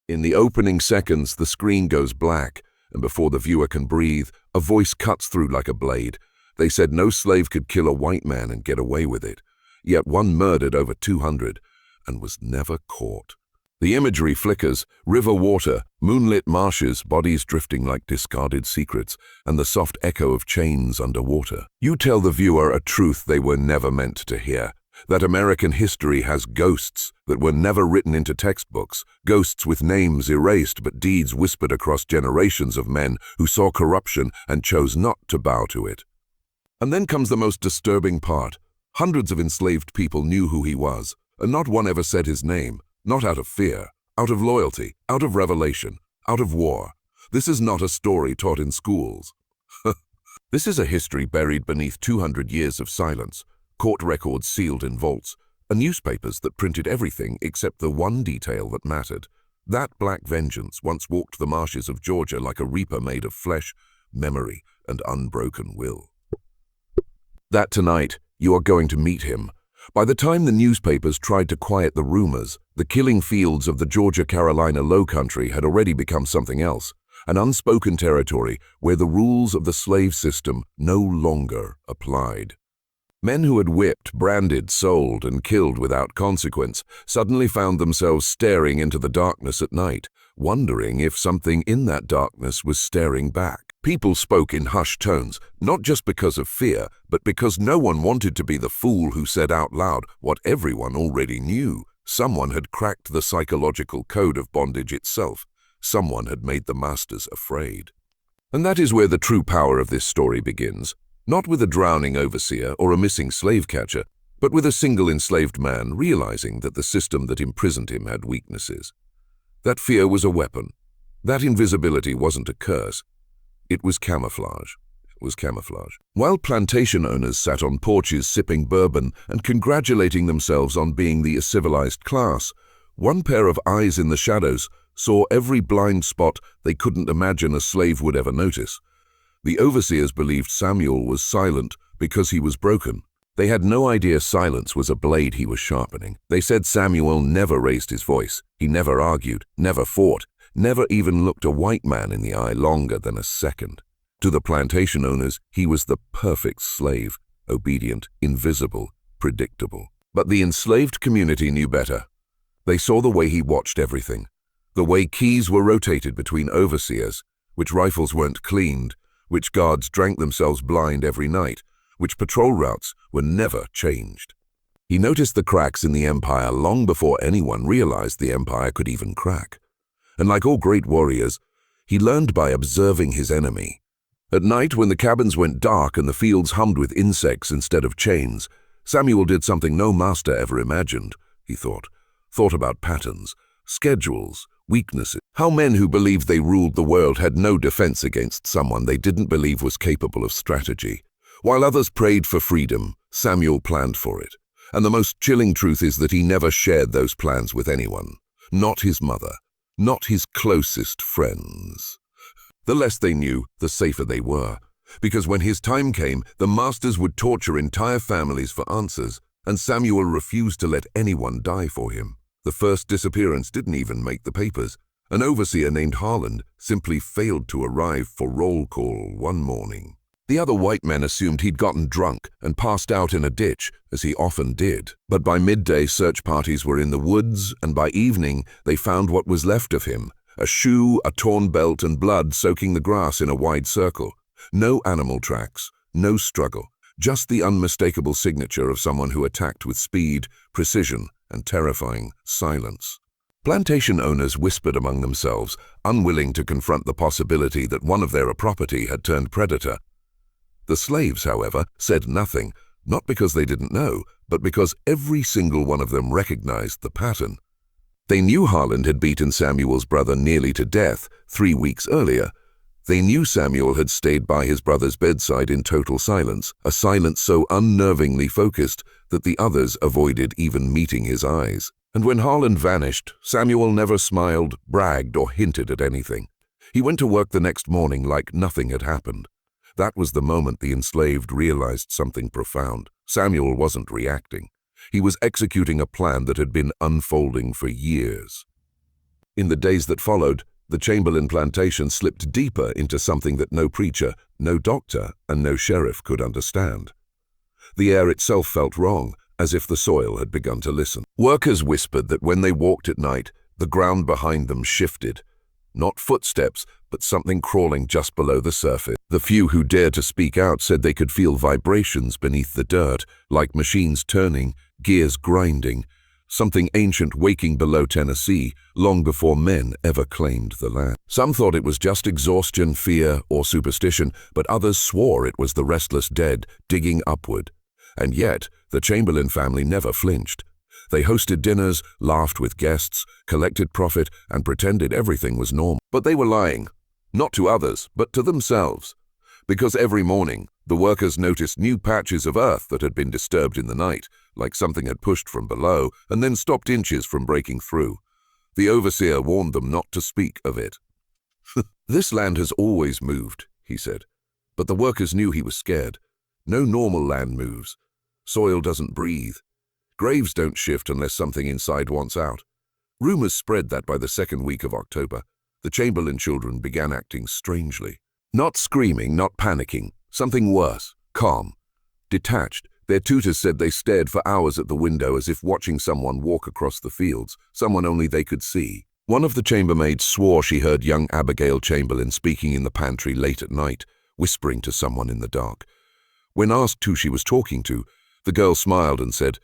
In the opening seconds, the screen goes black, and before the viewer can breathe, a voice cuts through like a blade. They said no slave could kill a white man and get away with it. Yet one murdered over 200 and was never caught. The imagery flickers: river water, moonlit marshes, bodies drifting like discarded secrets, and the soft echo of chains underwater. You tell the viewer a truth they were never meant to hear: that American history has ghosts that were never written into textbooks, ghosts with names erased but deeds whispered across generations of men who saw corruption and chose not to bow to it. And then comes the most disturbing part. Hundreds of enslaved people knew who he was, and not one ever said his name. Not out of fear, out of loyalty, out of revelation, out of war. This is not a story taught in schools. This is a history buried beneath 200 years of silence, court records sealed in vaults, and newspapers that printed everything except the one detail that mattered. That black vengeance once walked the marshes of Georgia like a reaper made of flesh, memory, and unbroken will. That tonight, you are going to meet him. By the time the newspapers tried to quiet the rumors, the killing fields of the Georgia-Carolina Lowcountry had already become something else, an unspoken territory where the rules of the slave system no longer applied. Men who had whipped, branded, sold, and killed without consequence suddenly found themselves staring into the darkness at night, wondering if something in that darkness was staring back. People spoke in hushed tones, not just because of fear, but because no one wanted to be the fool who said out loud what everyone already knew. Someone had cracked the psychological code of bondage itself. Someone had made the masters afraid. And that is where the true power of this story begins. Not with a drowning overseer or a missing slave catcher, but with a single enslaved man realizing that the system that imprisoned him had weaknesses. That fear was a weapon. That invisibility wasn't a curse. It was camouflage. While plantation owners sat on porches sipping bourbon and congratulating themselves on being the civilized class, one pair of eyes in the shadows saw every blind spot they couldn't imagine a slave would ever notice. The overseers believed Samuel was silent because he was broken. They had no idea silence was a blade he was sharpening. They said Samuel never raised his voice. He never argued, never fought, never even looked a white man in the eye longer than a second. To the plantation owners, he was the perfect slave, obedient, invisible, predictable. But the enslaved community knew better. They saw the way he watched everything, the way keys were rotated between overseers, which rifles weren't cleaned, which guards drank themselves blind every night, which patrol routes were never changed. He noticed the cracks in the empire long before anyone realized the empire could even crack. And like all great warriors, he learned by observing his enemy. At night, when the cabins went dark and the fields hummed with insects instead of chains, Samuel did something no master ever imagined, he thought about patterns, schedules, weaknesses. How men who believed they ruled the world had no defense against someone they didn't believe was capable of strategy. While others prayed for freedom, Samuel planned for it. And the most chilling truth is that he never shared those plans with anyone. Not his mother. Not his closest friends. The less they knew, the safer they were. Because when his time came, the masters would torture entire families for answers, and Samuel refused to let anyone die for him. The first disappearance didn't even make the papers. An overseer named Harland simply failed to arrive for roll call one morning. The other white men assumed he'd gotten drunk and passed out in a ditch, as he often did. But by midday, search parties were in the woods, and by evening, they found what was left of him: a shoe, a torn belt, and blood soaking the grass in a wide circle. No animal tracks, no struggle, just the unmistakable signature of someone who attacked with speed, precision, and terrifying silence. Plantation owners whispered among themselves, unwilling to confront the possibility that one of their property had turned predator. The slaves, however, said nothing, not because they didn't know, but because every single one of them recognized the pattern. They knew Harland had beaten Samuel's brother nearly to death 3 weeks earlier. They knew Samuel had stayed by his brother's bedside in total silence, a silence so unnervingly focused that the others avoided even meeting his eyes. And when Harland vanished, Samuel never smiled, bragged, or hinted at anything. He went to work the next morning like nothing had happened. That was the moment the enslaved realized something profound. Samuel wasn't reacting. He was executing a plan that had been unfolding for years. In the days that followed, the Chamberlain plantation slipped deeper into something that no preacher, no doctor, and no sheriff could understand. The air itself felt wrong, as if the soil had begun to listen. Workers whispered that when they walked at night, the ground behind them shifted. Not footsteps, but something crawling just below the surface. The few who dared to speak out said they could feel vibrations beneath the dirt, like machines turning, gears grinding, something ancient waking below Tennessee, long before men ever claimed the land. Some thought it was just exhaustion, fear, or superstition, but others swore it was the restless dead digging upward. And yet, the Chamberlain family never flinched. They hosted dinners, laughed with guests, collected profit, and pretended everything was normal. But they were lying, not to others, but to themselves. Because every morning, the workers noticed new patches of earth that had been disturbed in the night, like something had pushed from below and then stopped inches from breaking through. The overseer warned them not to speak of it. "This land has always moved," he said. But the workers knew he was scared. No normal land moves. Soil doesn't breathe. Graves don't shift unless something inside wants out. Rumors spread that by the second week of October, the Chamberlain children began acting strangely. Not screaming, not panicking, something worse, calm, detached. Their tutors said they stared for hours at the window as if watching someone walk across the fields, someone only they could see. One of the chambermaids swore she heard young Abigail Chamberlain speaking in the pantry late at night, whispering to someone in the dark. When asked who she was talking to, the girl smiled and said,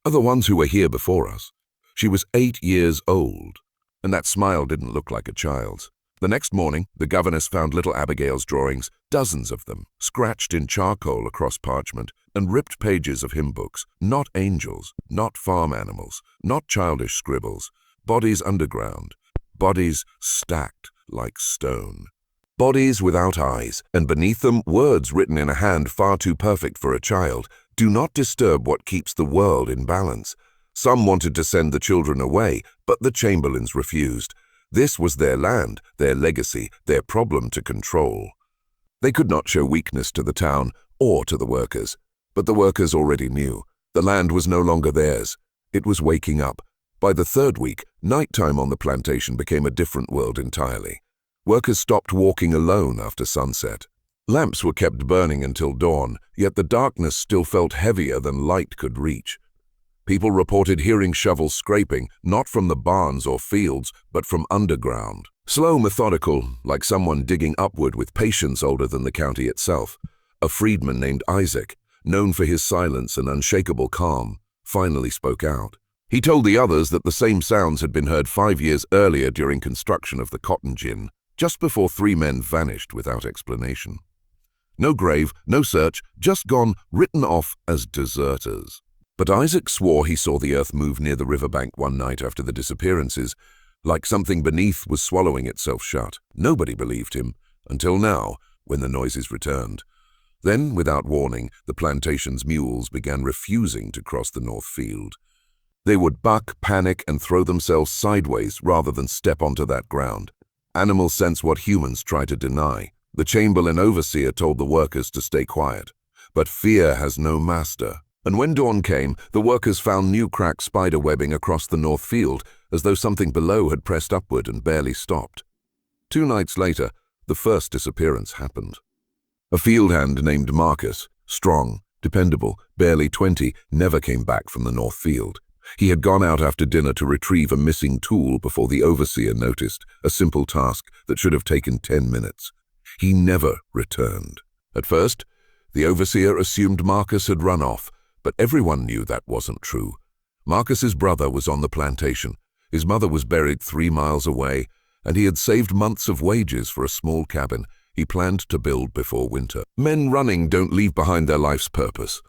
"Are the ones who were here before us." She was 8 years old, and that smile didn't look like a child's. The next morning, the governess found little Abigail's drawings, dozens of them, scratched in charcoal across parchment, and ripped pages of hymn books. Not angels, not farm animals, not childish scribbles. Bodies underground, bodies stacked like stone. Bodies without eyes, and beneath them words written in a hand far too perfect for a child. "Do not disturb what keeps the world in balance." Some wanted to send the children away, but the Chamberlains refused. This was their land, their legacy, their problem to control. They could not show weakness to the town or to the workers, but the workers already knew. The land was no longer theirs. It was waking up. By the third week, nighttime on the plantation became a different world entirely. Workers stopped walking alone after sunset. Lamps were kept burning until dawn, yet the darkness still felt heavier than light could reach. People reported hearing shovels scraping, not from the barns or fields, but from underground. Slow, methodical, like someone digging upward with patience older than the county itself. A freedman named Isaac, known for his silence and unshakable calm, finally spoke out. He told the others that the same sounds had been heard 5 years earlier during construction of the cotton gin, just before 3 men vanished without explanation. No grave, no search, just gone, written off as deserters. But Isaac swore he saw the earth move near the riverbank one night after the disappearances, like something beneath was swallowing itself shut. Nobody believed him, until now, when the noises returned. Then, without warning, the plantation's mules began refusing to cross the north field. They would buck, panic, and throw themselves sideways rather than step onto that ground. Animals sense what humans try to deny. The Chamberlain overseer told the workers to stay quiet. But fear has no master. And when dawn came, the workers found new cracked spider webbing across the north field, as though something below had pressed upward and barely stopped. 2 nights later, the first disappearance happened. A field hand named Marcus, strong, dependable, barely 20, never came back from the north field. He had gone out after dinner to retrieve a missing tool before the overseer noticed, a simple task that should have taken 10 minutes. He never returned. At first, the overseer assumed Marcus had run off, but everyone knew that wasn't true. Marcus's brother was on the plantation. His mother was buried 3 miles away, and he had saved months of wages for a small cabin he planned to build before winter. Men running don't leave behind their life's purpose.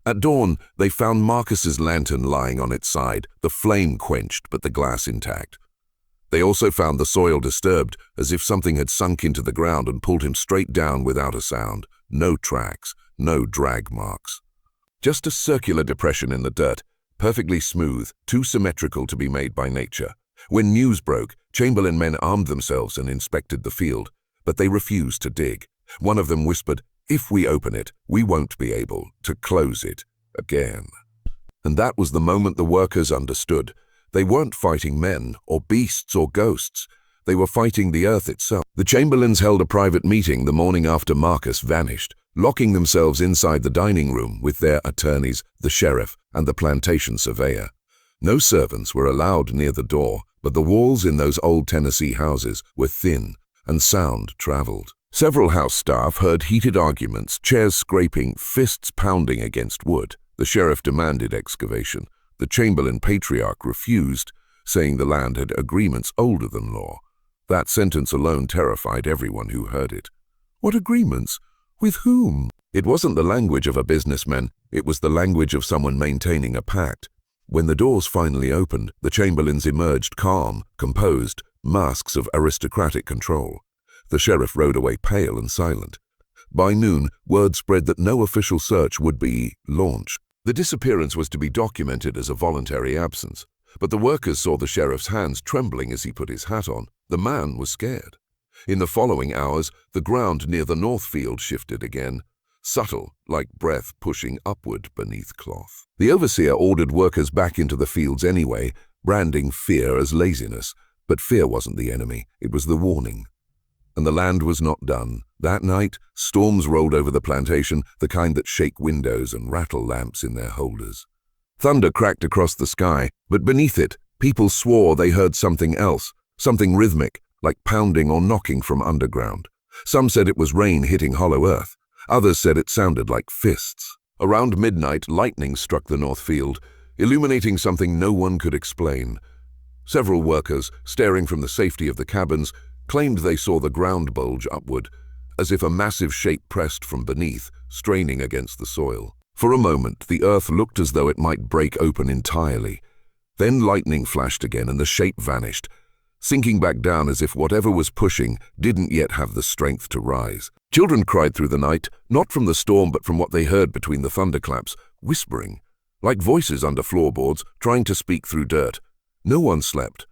At dawn, they found Marcus's lantern lying on its side, the flame quenched but the glass intact. They also found the soil disturbed, as if something had sunk into the ground and pulled him straight down without a sound. No tracks, no drag marks. Just a circular depression in the dirt, perfectly smooth, too symmetrical to be made by nature. When news broke, Chamberlain men armed themselves and inspected the field, but they refused to dig. One of them whispered, "If we open it, we won't be able to close it again." And that was the moment the workers understood. They weren't fighting men or beasts or ghosts. They were fighting the earth itself. The chamberlains held a private meeting the morning after Marcus vanished, locking themselves inside the dining room with their attorneys, the sheriff, and the plantation surveyor. No servants were allowed near the door, but the walls in those old Tennessee houses were thin, and sound traveled. Several house staff heard heated arguments, chairs scraping, fists pounding against wood. The sheriff demanded excavation. The Chamberlain patriarch refused, saying the land had agreements older than law. That sentence alone terrified everyone who heard it. What agreements? With whom? It wasn't the language of a businessman, it was the language of someone maintaining a pact. When the doors finally opened, the Chamberlains emerged calm, composed, masks of aristocratic control. The sheriff rode away pale and silent. By noon, word spread that no official search would be launched. The disappearance was to be documented as a voluntary absence, but the workers saw the sheriff's hands trembling as he put his hat on. The man was scared. In the following hours, the ground near the north field shifted again, subtle, like breath pushing upward beneath cloth. The overseer ordered workers back into the fields anyway, branding fear as laziness. But fear wasn't the enemy, it was the warning. And the land was not done. That night, storms rolled over the plantation, the kind that shake windows and rattle lamps in their holders. Thunder cracked across the sky, but beneath it, people swore they heard something else, something rhythmic, like pounding or knocking from underground. Some said it was rain hitting hollow earth. Others said it sounded like fists. Around midnight, lightning struck the north field, illuminating something no one could explain. Several workers, staring from the safety of the cabins, claimed they saw the ground bulge upward, as if a massive shape pressed from beneath, straining against the soil. For a moment, the earth looked as though it might break open entirely. Then lightning flashed again and the shape vanished, sinking back down as if whatever was pushing didn't yet have the strength to rise. Children cried through the night, not from the storm but from what they heard between the thunderclaps, whispering, like voices under floorboards trying to speak through dirt. No one slept.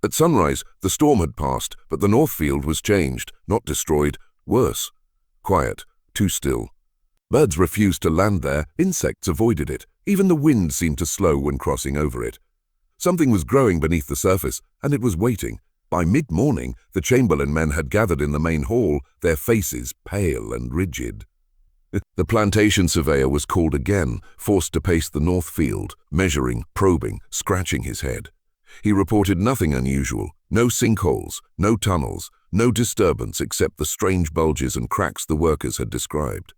At sunrise, the storm had passed, but the north field was changed, not destroyed, worse. Quiet, too still. Birds refused to land there, insects avoided it, even the wind seemed to slow when crossing over it. Something was growing beneath the surface, and it was waiting. By mid-morning, the Chamberlain men had gathered in the main hall, their faces pale and rigid. The plantation surveyor was called again, forced to pace the north field, measuring, probing, scratching his head. He reported nothing unusual, no sinkholes, no tunnels, no disturbance except the strange bulges and cracks the workers had described.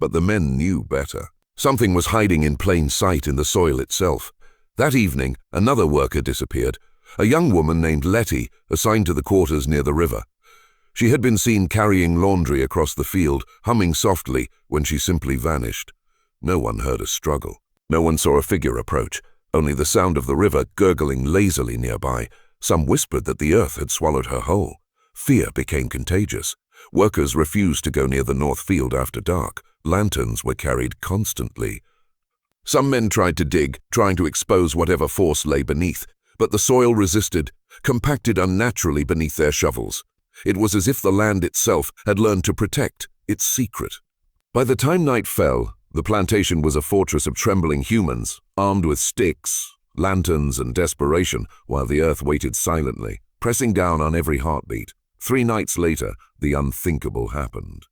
But the men knew better. Something was hiding in plain sight in the soil itself. That evening, another worker disappeared, a young woman named Letty, assigned to the quarters near the river. She had been seen carrying laundry across the field, humming softly, when she simply vanished. No one heard a struggle. No one saw a figure approach, only the sound of the river gurgling lazily nearby. Some whispered that the earth had swallowed her whole. Fear became contagious. Workers refused to go near the north field after dark. Lanterns were carried constantly. Some men tried to dig, trying to expose whatever force lay beneath, but the soil resisted, compacted unnaturally beneath their shovels. It was as if the land itself had learned to protect its secret. By the time night fell, the plantation was a fortress of trembling humans, armed with sticks, lanterns, and desperation, while the earth waited silently, pressing down on every heartbeat. 3 nights later, the unthinkable happened.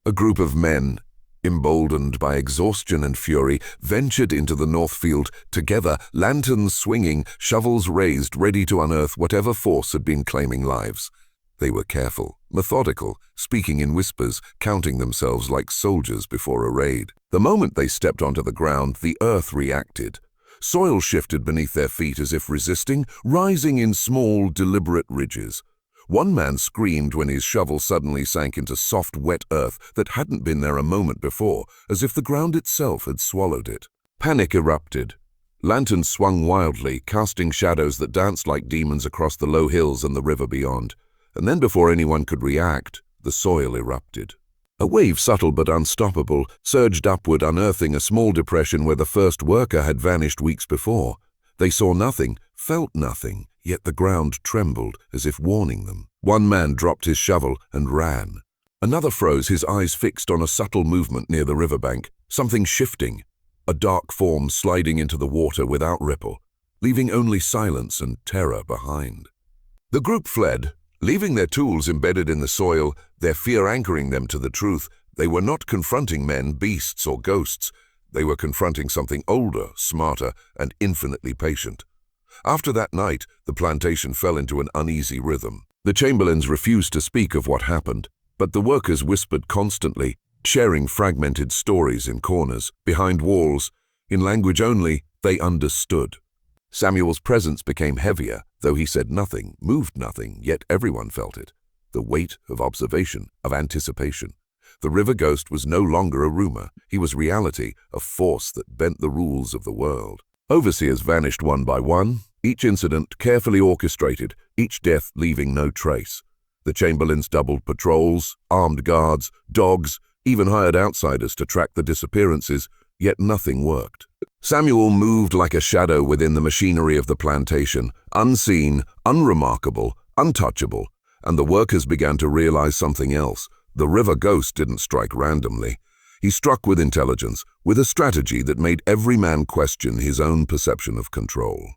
A group of men, emboldened by exhaustion and fury, ventured into the north field, together, lanterns swinging, shovels raised, ready to unearth whatever force had been claiming lives. They were careful, methodical, speaking in whispers, counting themselves like soldiers before a raid. The moment they stepped onto the ground, the earth reacted. Soil shifted beneath their feet as if resisting, rising in small, deliberate ridges. One man screamed when his shovel suddenly sank into soft, wet earth that hadn't been there a moment before, as if the ground itself had swallowed it. Panic erupted. Lanterns swung wildly, casting shadows that danced like demons across the low hills and the river beyond. And then before anyone could react, the soil erupted. A wave, subtle but unstoppable, surged upward, unearthing a small depression where the first worker had vanished weeks before. They saw nothing, felt nothing, yet the ground trembled as if warning them. One man dropped his shovel and ran. Another froze, his eyes fixed on a subtle movement near the riverbank, something shifting, a dark form sliding into the water without ripple. leaving only silence and terror behind. The group fled, leaving their tools embedded in the soil, their fear anchoring them to the truth. They were not confronting men, beasts, or ghosts. They were confronting something older, smarter, and infinitely patient. After that night, the plantation fell into an uneasy rhythm. The chamberlains refused to speak of what happened, but the workers whispered constantly, sharing fragmented stories in corners, behind walls. In language only, they understood. Samuel's presence became heavier, though he said nothing, moved nothing, yet everyone felt it. The weight of observation, of anticipation. The river ghost was no longer a rumor. He was reality, a force that bent the rules of the world. Overseers vanished one by one, each incident carefully orchestrated, each death leaving no trace. The chamberlains doubled patrols, armed guards, dogs, even hired outsiders to track the disappearances, yet nothing worked. Samuel moved like a shadow within the machinery of the plantation, unseen, unremarkable, untouchable, and the workers began to realize something else. The river ghost didn't strike randomly. He struck with intelligence, with a strategy that made every man question his own perception of control.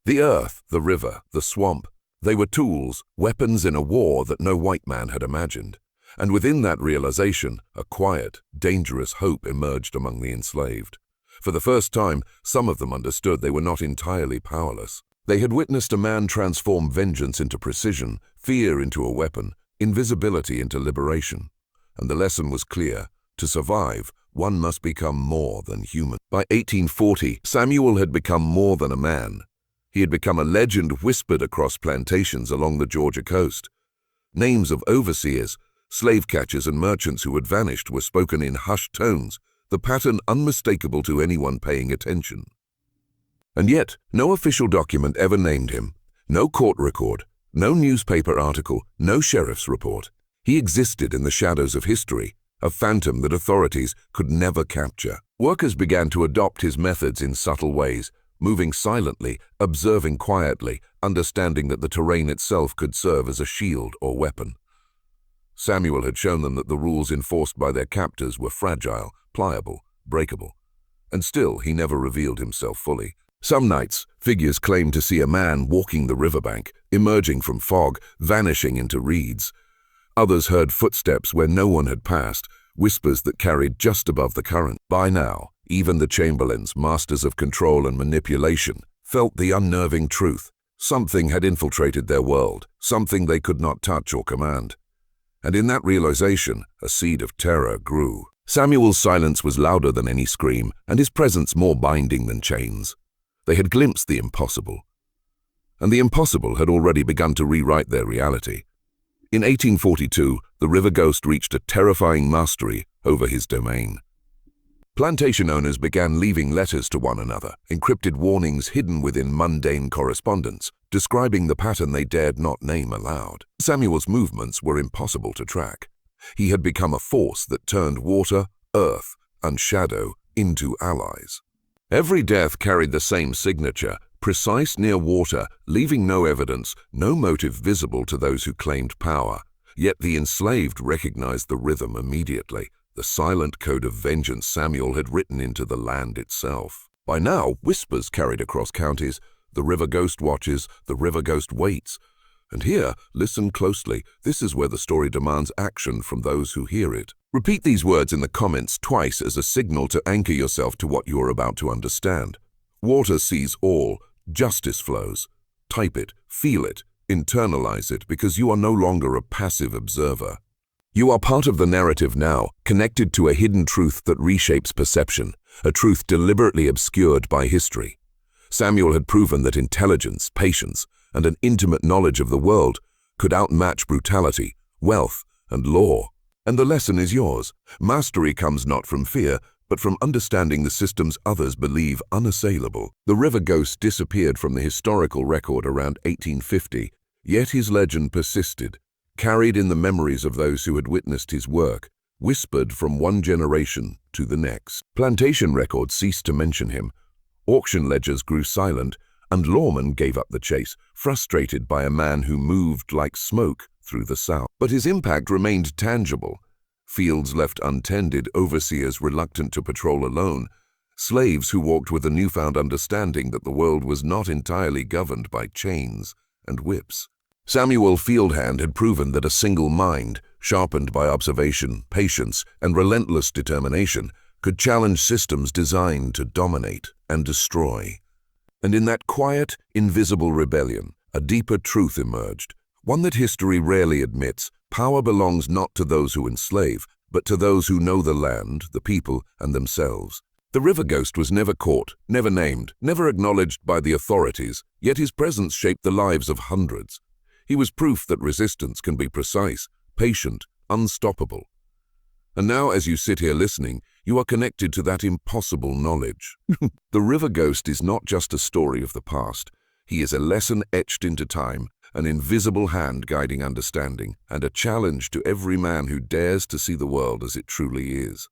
The earth, the river, the swamp, they were tools, weapons in a war that no white man had imagined. And within that realization, a quiet, dangerous hope emerged among the enslaved. For the first time, some of them understood they were not entirely powerless. They had witnessed a man transform vengeance into precision, fear into a weapon, invisibility into liberation. And the lesson was clear. To survive, one must become more than human. By 1840, Samuel had become more than a man. He had become a legend whispered across plantations along the Georgia coast. Names of overseers, slave catchers and merchants who had vanished were spoken in hushed tones, the pattern unmistakable to anyone paying attention. And yet, no official document ever named him, no court record, no newspaper article, no sheriff's report. He existed in the shadows of history, a phantom that authorities could never capture. Workers began to adopt his methods in subtle ways, moving silently, observing quietly, understanding that the terrain itself could serve as a shield or weapon. Samuel had shown them that the rules enforced by their captors were fragile, pliable, breakable. And still, he never revealed himself fully. Some nights, figures claimed to see a man walking the riverbank, emerging from fog, vanishing into reeds. Others heard footsteps where no one had passed, whispers that carried just above the current. By now, even the chamberlains, masters of control and manipulation, felt the unnerving truth. Something had infiltrated their world, something they could not touch or command. And in that realization, a seed of terror grew. Samuel's silence was louder than any scream, and his presence more binding than chains. They had glimpsed the impossible. And the impossible had already begun to rewrite their reality. In 1842, the river ghost reached a terrifying mastery over his domain. Plantation owners began leaving letters to one another, encrypted warnings hidden within mundane correspondence, describing the pattern they dared not name aloud. Samuel's movements were impossible to track. He had become a force that turned water, earth, and shadow into allies. Every death carried the same signature, precise near water, leaving no evidence, no motive visible to those who claimed power. Yet the enslaved recognized the rhythm immediately, the silent code of vengeance Samuel had written into the land itself. By now, whispers carried across counties. The river ghost watches, the river ghost waits. And here, listen closely, this is where the story demands action from those who hear it. Repeat these words in the comments twice as a signal to anchor yourself to what you are about to understand. Water sees all, justice flows. Type it, feel it, internalize it, because you are no longer a passive observer. You are part of the narrative now, connected to a hidden truth that reshapes perception, a truth deliberately obscured by history. Samuel had proven that intelligence, patience, and an intimate knowledge of the world could outmatch brutality, wealth, and law. And the lesson is yours. Mastery comes not from fear, but from understanding the systems others believe unassailable. The river ghost disappeared from the historical record around 1850, yet his legend persisted, carried in the memories of those who had witnessed his work, whispered from one generation to the next. Plantation records ceased to mention him. Auction ledgers grew silent, and lawmen gave up the chase, frustrated by a man who moved like smoke through the South. But his impact remained tangible. Fields left untended, overseers reluctant to patrol alone. slaves who walked with a newfound understanding that the world was not entirely governed by chains and whips. Samuel Fieldhand had proven that a single mind, sharpened by observation, patience, and relentless determination, could challenge systems designed to dominate and destroy. And in that quiet, invisible rebellion, a deeper truth emerged, one that history rarely admits. Power belongs not to those who enslave, but to those who know the land, the people, and themselves. The river ghost was never caught, never named, never acknowledged by the authorities, yet his presence shaped the lives of hundreds. He was proof that resistance can be precise, patient, unstoppable. And now, as you sit here listening, you are connected to that impossible knowledge. The river ghost is not just a story of the past. He is a lesson etched into time, an invisible hand guiding understanding, and a challenge to every man who dares to see the world as it truly is.